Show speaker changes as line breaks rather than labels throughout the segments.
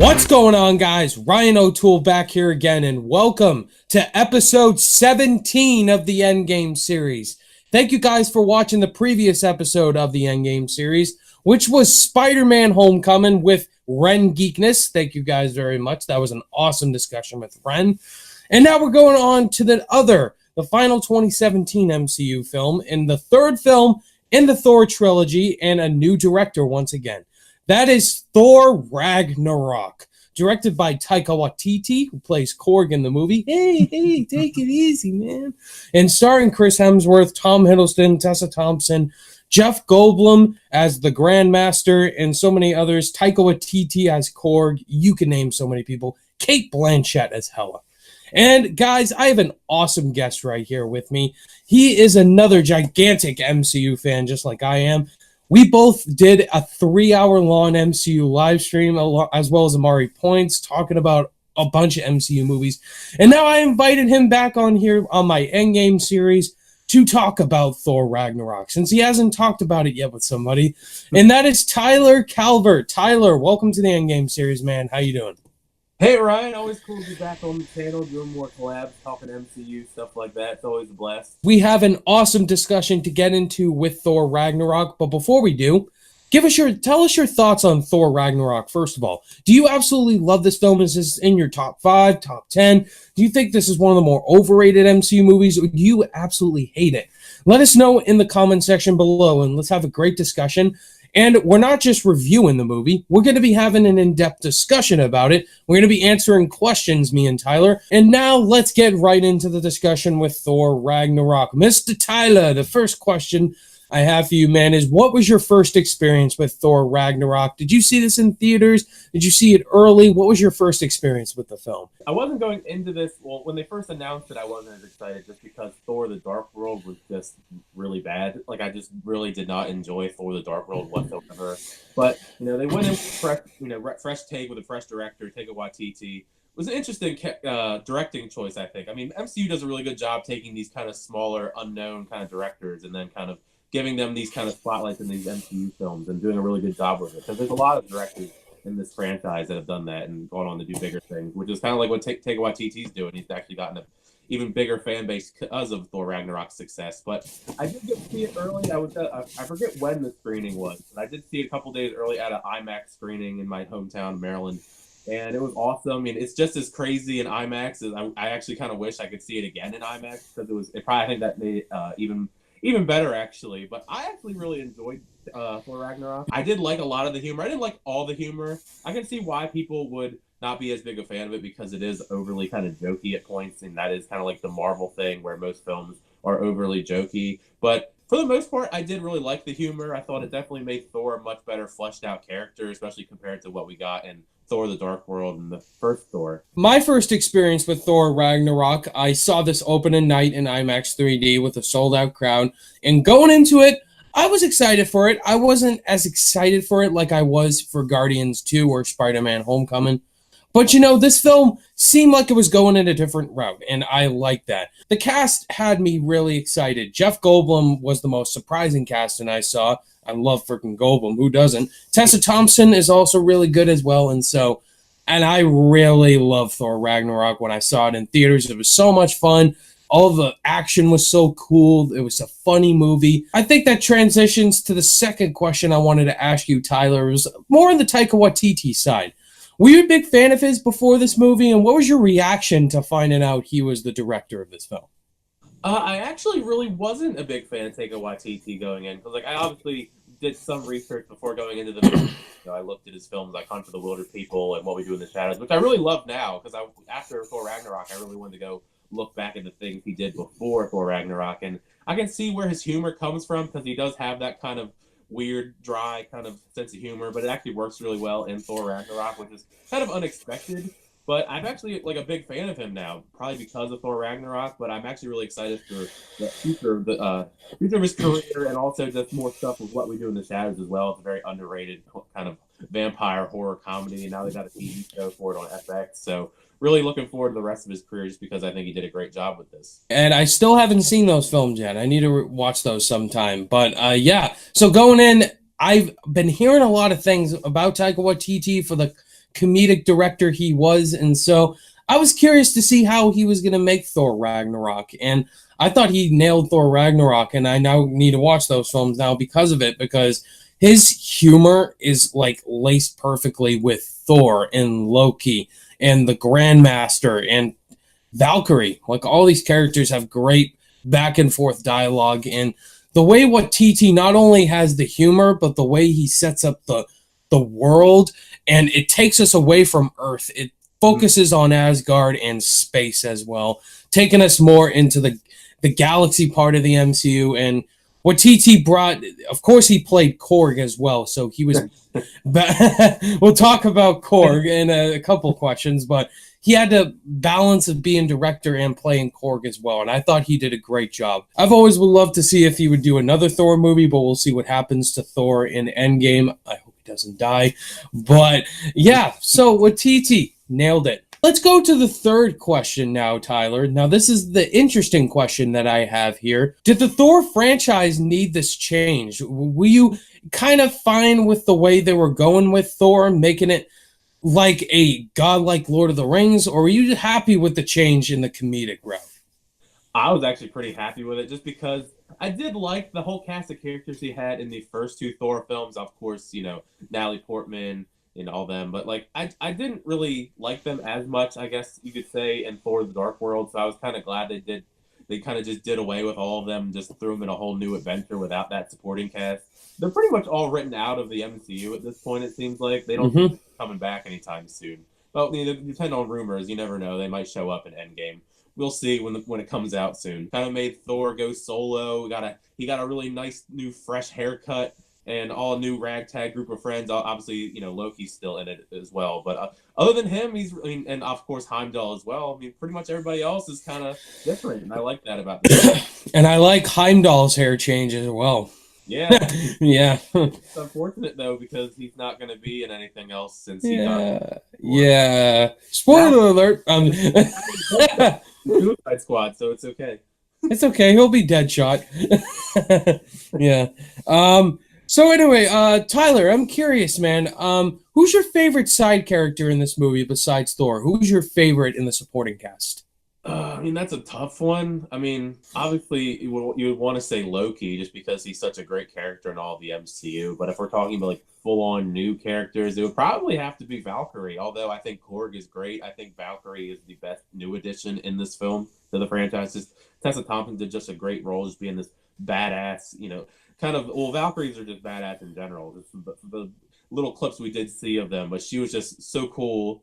What's going on, guys? Ryan O'Toole back here again, and welcome to episode 17 of the Endgame series. Thank you guys for watching the previous episode of the Endgame series, which was Spider-Man Homecoming with Ren Geekness. Thank you guys very much. That was an awesome discussion with Ren. And now we're going on to the final 2017 MCU film, and the third film in the Thor trilogy, and a new director once again. That is Thor Ragnarok, directed by Taika Waititi, who plays Korg in the movie. Hey, take it easy, man. And starring Chris Hemsworth, Tom Hiddleston, Tessa Thompson, Jeff Goldblum as the Grandmaster, and so many others. Taika Waititi as Korg. You can name so many people. Kate Blanchett as Hela. And guys, I have an awesome guest right here with me. He is another gigantic MCU fan, just like I am. We both did a 3-hour-long MCU live stream, as well as Amari Points, talking about a bunch of MCU movies. And now I invited him back on here on my Endgame series to talk about Thor Ragnarok, since he hasn't talked about it yet with somebody. And that is Tyler Calvert. Tyler, welcome to the Endgame series, man. How you doing?
Hey Ryan, always cool to be back on the channel, doing more collabs, talking MCU, stuff like that. It's always a blast.
We have an awesome discussion to get into with Thor Ragnarok, but before we do, tell us your thoughts on Thor Ragnarok, first of all. Do you absolutely love this film? Is this in your top 5, top 10? Do you think this is one of the more overrated MCU movies, or do you absolutely hate it? Let us know in the comment section below, and let's have a great discussion. And we're not just reviewing the movie. We're going to be having an in-depth discussion about it. We're going to be answering questions, me and Tyler. And now let's get right into the discussion with Thor Ragnarok. Mr. Tyler, the first question I have for you, man, is what was your first experience with Thor Ragnarok? Did you see this in theaters? Did you see it early? What was your first experience with the film?
I wasn't going into this, well, when they first announced it, I wasn't as excited just because Thor the Dark World was just really bad. Like, I just really did not enjoy Thor the Dark World whatsoever. But, they went in with fresh take with a fresh director, Taika Waititi. It was an interesting directing choice, I think. I mean, MCU does a really good job taking these kind of smaller, unknown kind of directors and then kind of giving them these kind of spotlights in these MCU films and doing a really good job with it. Because there's a lot of directors in this franchise that have done that and gone on to do bigger things, which is kind of like what Taika Waititi's doing. He's actually gotten an even bigger fan base because of Thor Ragnarok's success. But I did get to see it early. I forget when the screening was, but I did see it a couple days early at an IMAX screening in my hometown, Maryland. And it was awesome. I mean, it's just as crazy in IMAX as I actually kind of wish I could see it again in IMAX, because I think that made it even better, actually. But I actually really enjoyed Thor Ragnarok. I did like a lot of the humor. I didn't like all the humor. I can see why people would not be as big a fan of it, because it is overly kind of jokey at points, and that is kind of like the Marvel thing where most films are overly jokey. But for the most part, I did really like the humor. I thought it definitely made Thor a much better fleshed out character, especially compared to what we got in Thor the Dark World and the first Thor.
My first experience with Thor Ragnarok, I saw this opening night in IMAX 3D with a sold-out crowd, and going into it, I was excited for it. I wasn't as excited for it like I was for Guardians 2 or Spider-Man Homecoming. But this film seemed like it was going in a different route, and I liked that. The cast had me really excited. Jeff Goldblum was the most surprising casting I saw. I love freaking Goldblum. Who doesn't? Tessa Thompson is also really good as well, and I really love Thor Ragnarok. When I saw it in theaters, it was so much fun. All the action was so cool. It was a funny movie. I think that transitions to the second question I wanted to ask you, Tyler. It was more on the Taika Waititi side. Were you a big fan of his before this movie, and what was your reaction to finding out he was the director of this film?
I actually really wasn't a big fan of Taika Waititi going in, because I obviously did some research before going into the film. I looked at his films like Hunt for the Wilder People and What We Do in the Shadows, which I really love now, because after Thor Ragnarok, I really wanted to go look back at the things he did before Thor Ragnarok, and I can see where his humor comes from, because he does have that kind of weird, dry kind of sense of humor, but it actually works really well in Thor Ragnarok, which is kind of unexpected. But I'm actually a big fan of him now, probably because of Thor Ragnarok. But I'm actually really excited for the future of his career, and also just more stuff with What We Do in the Shadows as well. It's a very underrated kind of vampire horror comedy, and now they got a TV show for it on FX. So really looking forward to the rest of his career, just because I think he did a great job with this.
And I still haven't seen those films yet. I need to watch those sometime. But yeah, so going in, I've been hearing a lot of things about Taika Waititi for the comedic director he was. And so I was curious to see how he was going to make Thor Ragnarok. And I thought he nailed Thor Ragnarok, and I now need to watch those films now because of it, because his humor is like laced perfectly with Thor and Loki and the Grandmaster and Valkyrie. Like, all these characters have great back and forth dialogue, and the way what TT not only has the humor, but the way he sets up the world, and it takes us away from Earth. It focuses on Asgard and space as well, taking us more into the galaxy part of the MCU. And what TT brought, of course, he played Korg as well, so he was. We'll talk about Korg in a couple questions, but he had the balance of being director and playing Korg as well, and I thought he did a great job. I've always would love to see if he would do another Thor movie, but we'll see what happens to Thor in Endgame. I hope he doesn't die. But yeah, so with TT, nailed it. Let's go to the third question now, Tyler. Now, this is the interesting question that I have here. Did the Thor franchise need this change? Were you kind of fine with the way they were going with Thor, making it like a godlike Lord of the Rings, or were you happy with the change in the comedic route?
I was actually pretty happy with it, just because I did like the whole cast of characters he had in the first two Thor films. Of course, Natalie Portman and all them, but like I didn't really like them as much, I guess you could say, in Thor: The Dark World. So I was kind of glad they kind of just did away with all of them, just threw them in a whole new adventure without that supporting cast. They're pretty much all written out of the MCU at this point. It seems like they don't think they're coming back anytime soon. But depending on rumors, you never know. They might show up in Endgame. We'll see when it comes out soon. Kind of made Thor go solo. He got a really nice new fresh haircut and all new ragtag group of friends. Obviously, Loki's still in it as well. But other than him, and of course Heimdall as well. I mean, pretty much everybody else is kind of different, and I like that about this.
And I like Heimdall's hair change as well.
Yeah.
Yeah.
It's unfortunate, though, because he's not going to be in anything else since he got...
Yeah. Spoiler alert.
Suicide Squad, so it's okay.
It's okay. He'll be Deadshot. Yeah. So anyway, Tyler, I'm curious, man. Who's your favorite side character in this movie besides Thor? Who's your favorite in the supporting cast?
I mean, that's a tough one. I mean, obviously, you would want to say Loki, just because he's such a great character in all the MCU. But if we're talking about like full-on new characters, it would probably have to be Valkyrie. Although I think Korg is great, I think Valkyrie is the best new addition in this film to the franchise. Just Tessa Thompson did just a great role, just being this badass, kind of. Well, Valkyries are just badass in general. Just the little clips we did see of them, but she was just so cool,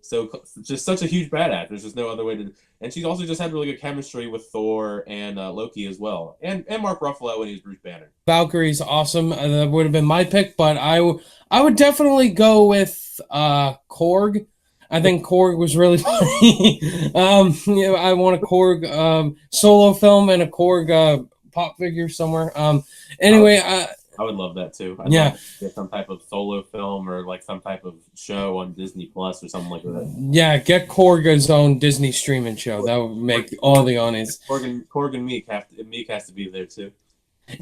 just such a huge badass. There's just no other way to. And she's also just had really good chemistry with Thor and Loki as well, and Mark Ruffalo when he was Bruce Banner.
Valkyrie's awesome. That would have been my pick, but I would definitely go with Korg. I think Korg was really funny. I want a Korg solo film and a Korg pop figure somewhere. Anyway,
I would love that too.
I'd love
to get some type of solo film or like some type of show on Disney Plus or something like that.
Yeah, get Korg's own Disney streaming show. That would make all the audience.
Korg and Meek has to be there too.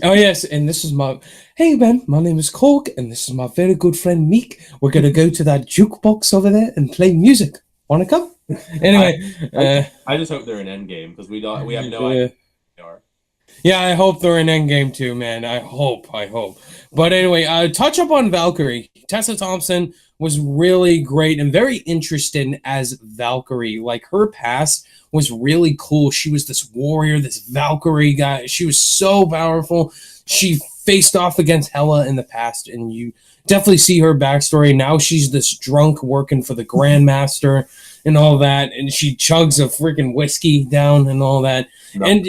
Oh yes, and this is hey Ben, my name is Korg, and this is my very good friend Meek. We're gonna go to that jukebox over there and play music. Wanna come? Anyway,
I just hope they're in Endgame, because we have no idea who they are.
Yeah, I hope they're in Endgame too, man. I hope. But anyway, touch up on Valkyrie. Tessa Thompson was really great and very interesting as Valkyrie. Like, her past was really cool. She was this warrior, this Valkyrie guy. She was so powerful. She faced off against Hela in the past, and you definitely see her backstory. Now she's this drunk working for the Grandmaster and all that, and she chugs a freaking whiskey down and all that. No. And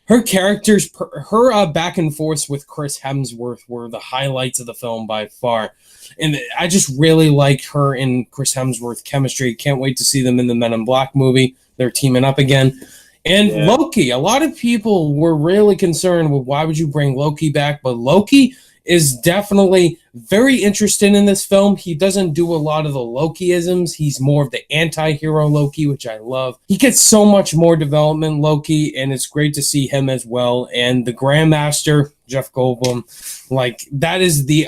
her characters, her back and forth with Chris Hemsworth were the highlights of the film by far. And I just really liked her and Chris Hemsworth chemistry. Can't wait to see them in the Men in Black movie. They're teaming up again. And yeah. Loki, a lot of people were really concerned with why would you bring Loki back, but Loki is definitely very interested in this film. He doesn't do a lot of the Loki-isms. He's more of the anti-hero Loki, which I love. He gets so much more development, Loki, and it's great to see him as well. And the Grandmaster, Jeff Goldblum, like, that is the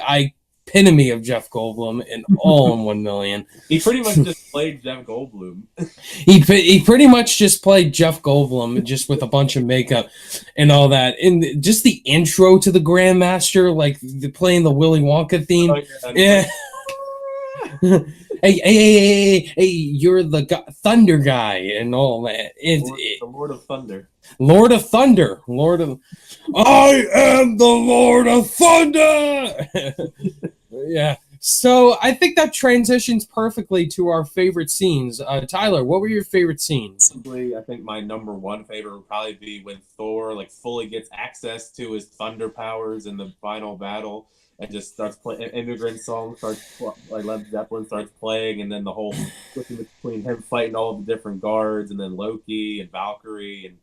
epitome of Jeff Goldblum in all in 1 million.
He pretty much just played Jeff Goldblum.
He pretty much just played Jeff Goldblum just with a bunch of makeup and all that. And just the intro to the Grandmaster, like playing the Willy Wonka theme. Oh, yeah. Hey, you're the thunder guy and all that.
The Lord of Thunder.
Lord of Thunder. I am the Lord of Thunder! Yeah. So I think that transitions perfectly to our favorite scenes. Tyler, what were your favorite scenes?
I think my number one favorite would probably be when Thor like fully gets access to his thunder powers in the final battle and just starts playing. Immigrant song starts like Led Zeppelin starts playing, and then the whole switching between him fighting all the different guards, and then Loki and Valkyrie and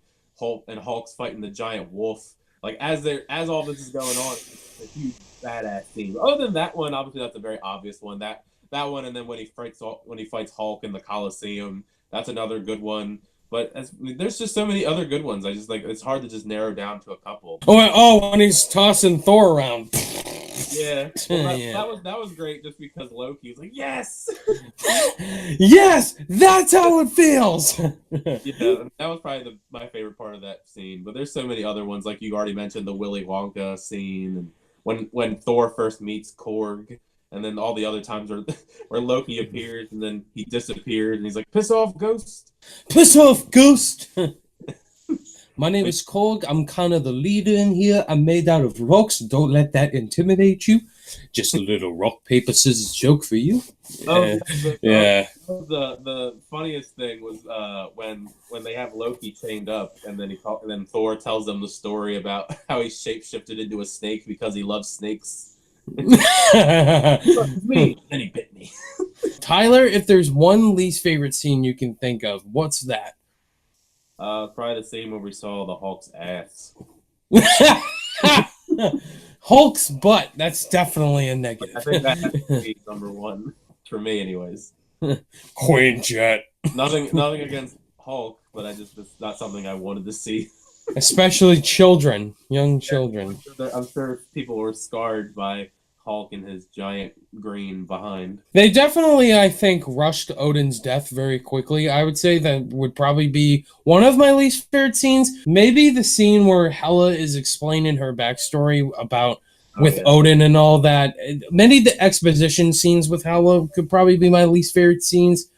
Hulk's fighting the giant wolf. Like as all this is going on, it's a huge badass scene. Other than that one, obviously that's a very obvious one. That one, and then when he fights Hulk in the Coliseum, that's another good one. But there's just so many other good ones. I just it's hard to just narrow down to a couple.
When he's tossing Thor around.
Yeah, well, that was great just because Loki was like, yes,
yes, that's how it feels.
Yeah, that was probably my favorite part of that scene. But there's so many other ones, like you already mentioned the Willy Wonka scene, and when Thor first meets Korg, and then all the other times where Loki appears and then he disappears, and he's like, "Piss off, ghost!
Piss off, ghost!" My name is Korg. I'm kind of the leader in here. I'm made out of rocks. Don't let that intimidate you. Just a little rock, paper, scissors joke for you. Yeah.
The funniest thing was when they have Loki chained up, and then Thor tells them the story about how he shapeshifted into a snake because he loves snakes. Me, and he bit me.
Tyler, if there's one least favorite scene you can think of, what's that?
Probably the scene where we saw the Hulk's ass.
Hulk's butt. That's definitely a negative.
I think that has to be number one for me, anyways.
Quinjet.
Nothing against Hulk, but it's not something I wanted to see.
Especially children, young children.
I'm sure people were scarred by Hulk and his giant green behind.
They definitely, I think, rushed Odin's death very quickly. I would say that would probably be one of my least favorite scenes. Maybe the scene where Hela is explaining her backstory with Odin and all that. Many of the exposition scenes with Hela could probably be my least favorite scenes,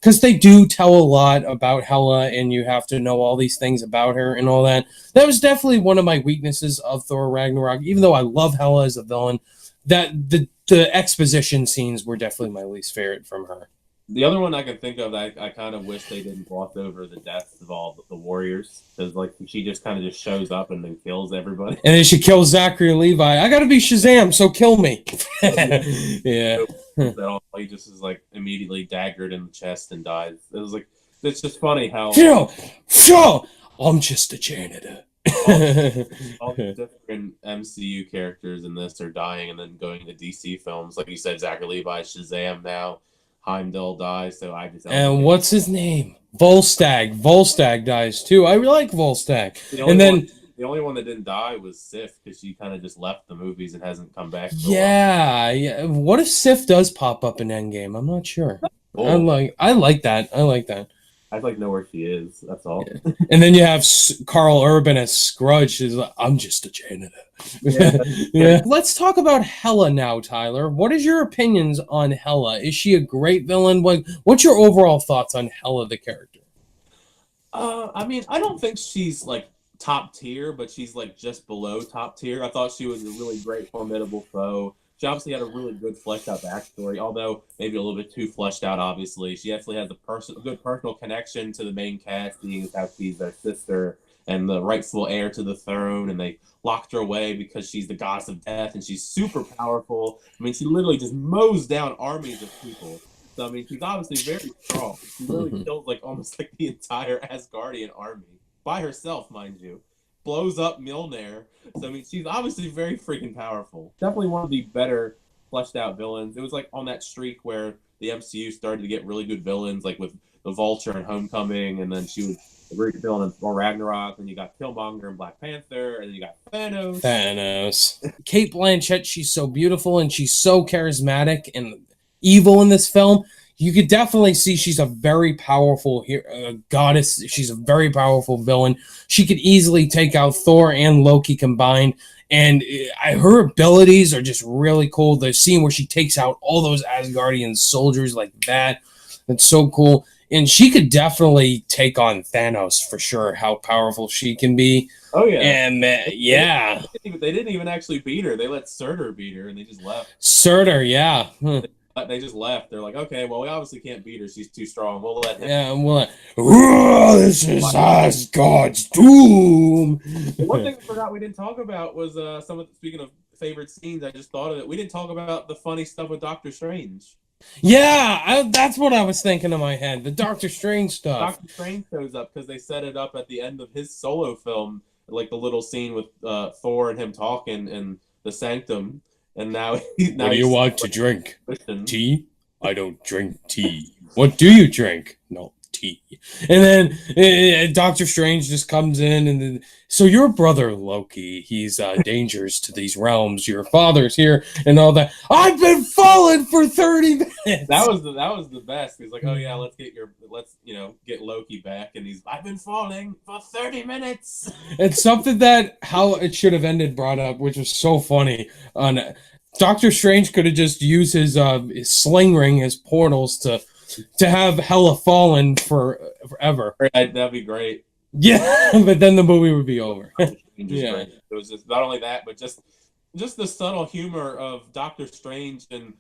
because they do tell a lot about Hela, and you have to know all these things about her and all that. That was definitely one of my weaknesses of Thor Ragnarok, even though I love Hela as a villain. That the exposition scenes were definitely my least favorite from her.
The other one I can think of, I kind of wish they didn't gloss over the deaths of all the warriors, because like she just kind of just shows up and then kills everybody.
And then she kills Zachary Levi. I gotta be Shazam, so kill me. Yeah.
He just is like immediately daggered in the chest and dies. It's just funny how
Phil, I'm just a janitor.
all the different MCU characters in this are dying and then going to DC films. Like you said, Zachary Levi, Shazam now, Heimdall dies, so I just...
And what's his name? Volstagg. Volstagg dies too. I really like Volstagg.
The only one that didn't die was Sif, because she kind of just left the movies and hasn't come back.
Yeah. What if Sif does pop up in Endgame? I'm not sure. Oh. I like that.
I'd like to know where she is. That's all.
Yeah. And then you have Carl Urban as Scrooge. He's like, I'm just a janitor. Yeah. Let's talk about Hela now, Tyler. What is your opinions on Hela? Is she a great villain? What's your overall thoughts on Hela, the character?
I mean, I don't think she's like top tier, but she's like just below top tier. I thought she was a really great, formidable foe. She obviously had a really good fleshed out backstory, although maybe a little bit too fleshed out, obviously. She actually has a good personal connection to the main cast, being as how she's their sister and the rightful heir to the throne, and they locked her away because she's the goddess of death, and she's super powerful. I mean, she literally just mows down armies of people. So, I mean, she's obviously very strong. She really kills, like, almost like the entire Asgardian army. By herself, mind you. Blows up Mjolnir. So, I mean, she's obviously very freaking powerful. Definitely one of the better fleshed out villains. It was like on that streak where the MCU started to get really good villains, like with the Vulture and Homecoming, and then she was villain in Ragnarok, and you got Killmonger and Black Panther, and then you got Thanos.
Kate Blanchett, she's so beautiful and she's so charismatic and evil in this film. You could definitely see she's a very powerful goddess. She's a very powerful villain. She could easily take out Thor and Loki combined. And her abilities are just really cool. The scene where she takes out all those Asgardian soldiers like that, that's so cool. And she could definitely take on Thanos for sure, how powerful she can be.
Oh, yeah.
And yeah.
They didn't even actually beat her. They let Surtur beat her, and they just left.
Surtur, yeah.
They just left. They're like, okay, well, we obviously can't beat her. She's too strong. We'll let him.
Yeah, this is Asgard's doom.
One thing I forgot we didn't talk about was speaking of favorite scenes, I just thought of it. We didn't talk about the funny stuff with Doctor Strange.
Yeah, that's what I was thinking in my head. The Doctor Strange stuff.
Doctor Strange shows up because they set it up at the end of his solo film, like the little scene with Thor and him talking in the Sanctum. And now
what do you want to drink? Tea? I don't drink tea. What do you drink? No, tea. And then Doctor Strange just comes in and then, so your brother Loki, he's dangerous to these realms. Your father's here and all that. I've been falling for 30 minutes.
That was the best. He's like, oh yeah, let's get Loki back, and I've been falling for 30 minutes.
It's something that how it should have ended brought up, which was so funny. Doctor Strange could have just used his sling ring, his portals to have Hela fallen forever.
That'd be great.
Yeah, but then the movie would be over.
Yeah, it was just not only that, but just the subtle humor of Doctor Strange and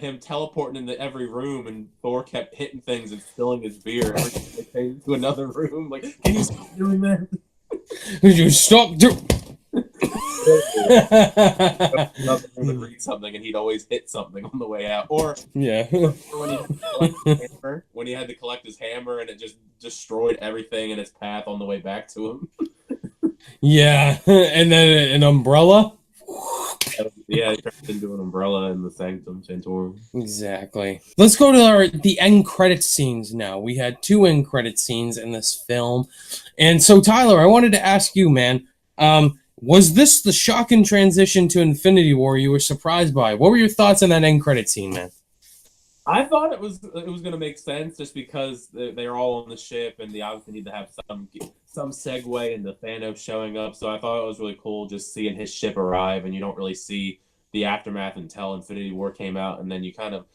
him teleporting into every room, and Thor kept hitting things and spilling his beer every time they came into another room. Like, can you stop doing that?
Can you stop doing?
Would read something and he'd always hit something on the way out. Or
yeah,
when he had to collect his hammer and it just destroyed everything in its path on the way back to him.
Yeah, and then an umbrella.
Yeah, it turned into an umbrella in the Sanctum Sanctorum.
Exactly. Let's go to the end credit scenes now. We had 2 end credit scenes in this film. And so, Tyler, I wanted to ask you, man, was this the shocking transition to Infinity War you were surprised by? What were your thoughts on that end credit scene, man?
I thought it was going to make sense just because they're all on the ship and they obviously need to have some segue into Thanos showing up. So I thought it was really cool just seeing his ship arrive, and you don't really see the aftermath until Infinity War came out, and then you kind of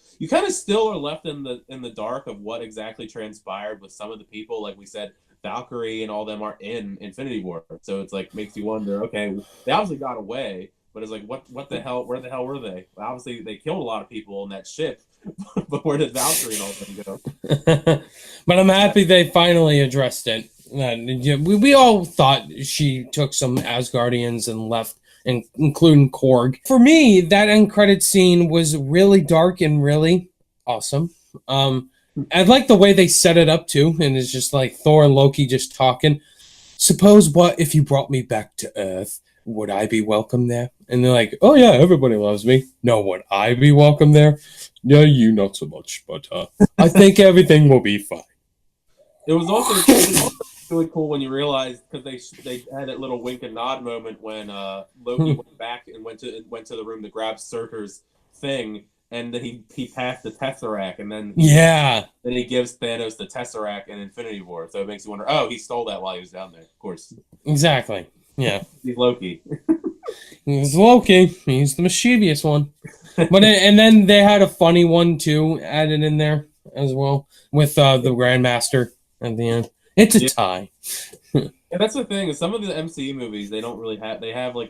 still are left in the dark of what exactly transpired with some of the people. Like we said, Valkyrie and all them aren't in Infinity War, so it's like makes you wonder. Okay, they obviously got away, but it's like what the hell? Where the hell were they? Well, obviously, they killed a lot of people on that ship, but where did Valkyrie and all them go?
But I'm happy they finally addressed it. We all thought she took some Asgardians and left, including Korg. For me, that end credit scene was really dark and really awesome. I like the way they set it up too, and it's just like Thor and Loki just talking. Suppose what if you brought me back to Earth? Would I be welcome there? And they're like, oh yeah, everybody loves me. No, would I be welcome there? Yeah, you not so much, but I think everything will be fine.
It was also really cool when you realized, because they had that little wink and nod moment when Loki went back and went to the room to grab Surtur's thing, and then he passed the Tesseract, and then he gives Thanos the Tesseract in Infinity War. So it makes you wonder, oh, he stole that while he was down there. Of course,
exactly. Yeah,
he's Loki.
He's Loki. He's the mischievous one. But and then they had a funny one too added in there as well with the Grandmaster at the end. It's a tie.
And that's the thing is, some of the MCU movies they don't really have. They have like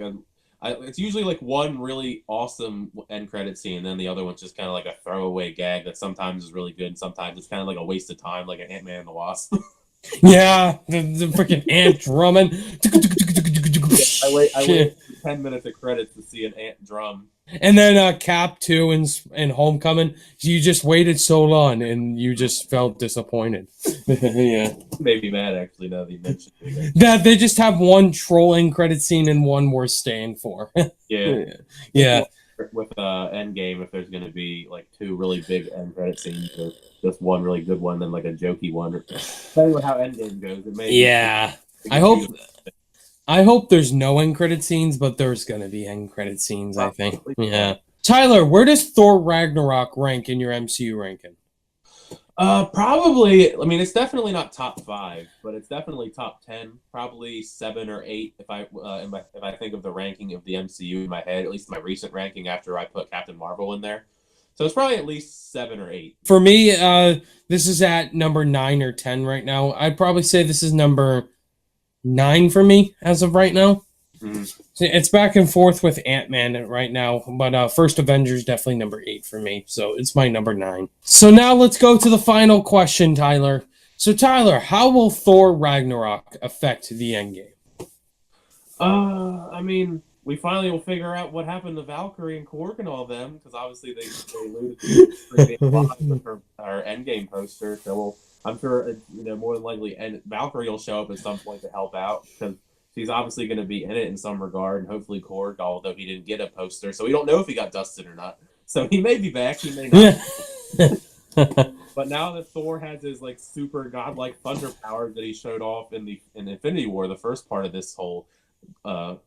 it's usually like one really awesome end credit scene, and then the other one's just kind of like a throwaway gag that sometimes is really good, and sometimes it's kind of like a waste of time, like an Ant-Man and the Wasp.
Yeah, the freaking ant drumming.
I wait 10 minutes of credits to see an ant drum.
And then Cap 2 and Homecoming, you just waited so long and you just felt disappointed. Yeah.
Made me mad, actually, now that you mentioned it.
That they just have one trolling credit scene and one worth staying for.
Yeah.
Yeah.
with Endgame if there's going to be like two really big end credit scenes or just one really good one, then like a jokey one. Depending on how Endgame goes, it may be.
Yeah, I hope. I hope there's no end credit scenes, but there's gonna be end credit scenes. I think. Yeah. Tyler, where does Thor Ragnarok rank in your MCU ranking?
Probably. I mean, it's definitely not top 5, but it's definitely top 10. Probably 7 or 8 if I think of the ranking of the MCU in my head. At least my recent ranking after I put Captain Marvel in there. So it's probably at least 7 or 8.
For me, this is at number 9 or 10 right now. I'd probably say this is number 9 for me as of right now.
Mm-hmm.
It's back and forth with Ant-Man right now, but First Avengers definitely number 8 for me, so it's my number 9. So now let's go to the final question, Tyler. So Tyler, how will Thor Ragnarok affect the Endgame?
I mean, we finally will figure out what happened to Valkyrie and Korg and all them, because obviously they alluded to being alive with our Endgame poster, so I'm sure, more than likely, and Valkyrie will show up at some point to help out, because she's obviously going to be in it in some regard, and hopefully Korg, although he didn't get a poster, so we don't know if he got dusted or not. So he may be back, he may not. But now that Thor has his like super godlike thunder powers that he showed off in Infinity War, the first part of this whole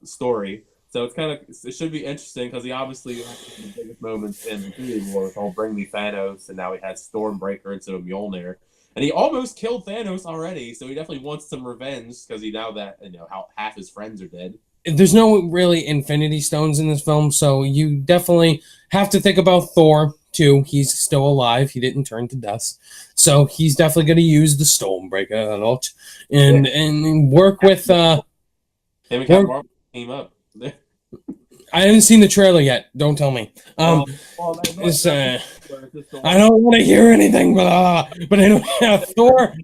story, so it should be interesting because he obviously has the biggest moments in Infinity War with all Bring Me Thanos, and now he has Stormbreaker instead of Mjolnir. And he almost killed Thanos already, so he definitely wants some revenge because now that how half his friends are dead.
There's no really Infinity Stones in this film, so you definitely have to think about Thor too. He's still alive; he didn't turn to dust, so he's definitely going to use the Stormbreaker a lot and work with. Him
and Captain Marvel team up.
I haven't seen the trailer yet. Don't tell me. I don't want to hear anything, but anyway, Thor.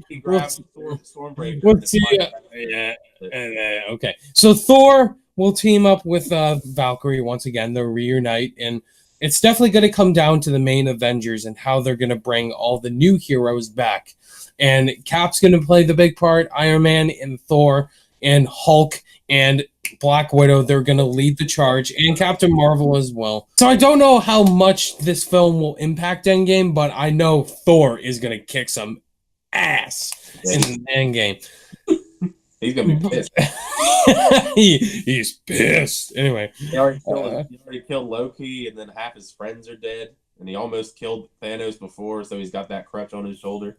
Okay. So Thor will team up with Valkyrie once again. They'll reunite, and it's definitely going to come down to the main Avengers and how they're going to bring all the new heroes back. And Cap's going to play the big part. Iron Man and Thor and Hulk and Black Widow, they're going to lead the charge, and Captain Marvel as well. So I don't know how much this film will impact Endgame, but I know Thor is going to kick some ass in Endgame.
He's going to be pissed.
He's pissed. Anyway.
He already killed Loki, and then half his friends are dead, and he almost killed Thanos before, so he's got that crutch on his shoulder.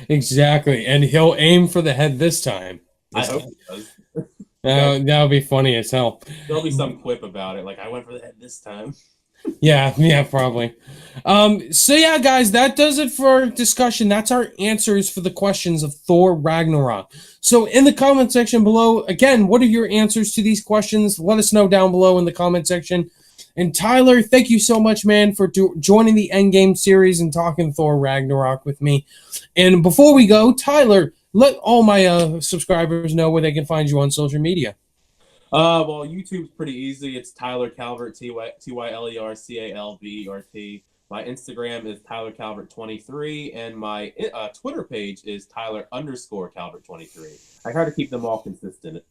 Exactly, and he'll aim for the head this time.
I hope he does.
That'll be funny as hell.
There'll be some quip about it, like I went for the head this time.
Yeah, probably. So yeah, guys, that does it for our discussion. That's our answers for the questions of Thor Ragnarok. So in the comment section below, again, what are your answers to these questions? Let us know down below in the comment section. And Tyler, thank you so much, man, for joining the Endgame series and talking Thor Ragnarok with me. And before we go, Tyler, let all my subscribers know where they can find you on social media.
Well, YouTube's pretty easy. It's Tyler Calvert, TYLERCALVERT. My Instagram is Tyler Calvert 23, and my Twitter page is Tyler_Calvert23. I try to keep them all consistent.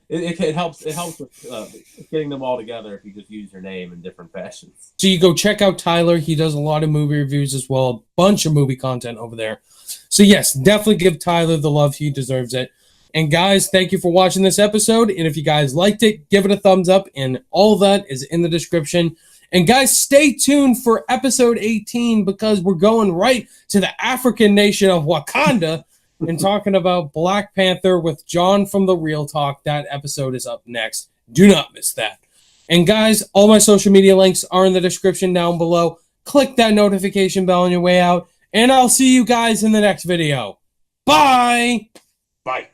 It helps. It helps with getting them all together if you just use your name in different fashions.
So you go check out Tyler. He does a lot of movie reviews as well. A bunch of movie content over there. So yes, definitely give Tyler the love. He deserves it. And guys, thank you for watching this episode. And if you guys liked it, give it a thumbs up. And all that is in the description. And guys, stay tuned for episode 18 because we're going right to the African nation of Wakanda and talking about Black Panther with John from The Real Talk. That episode is up next. Do not miss that. And guys, all my social media links are in the description down below. Click that notification bell on your way out. And I'll see you guys in the next video. Bye!
Bye.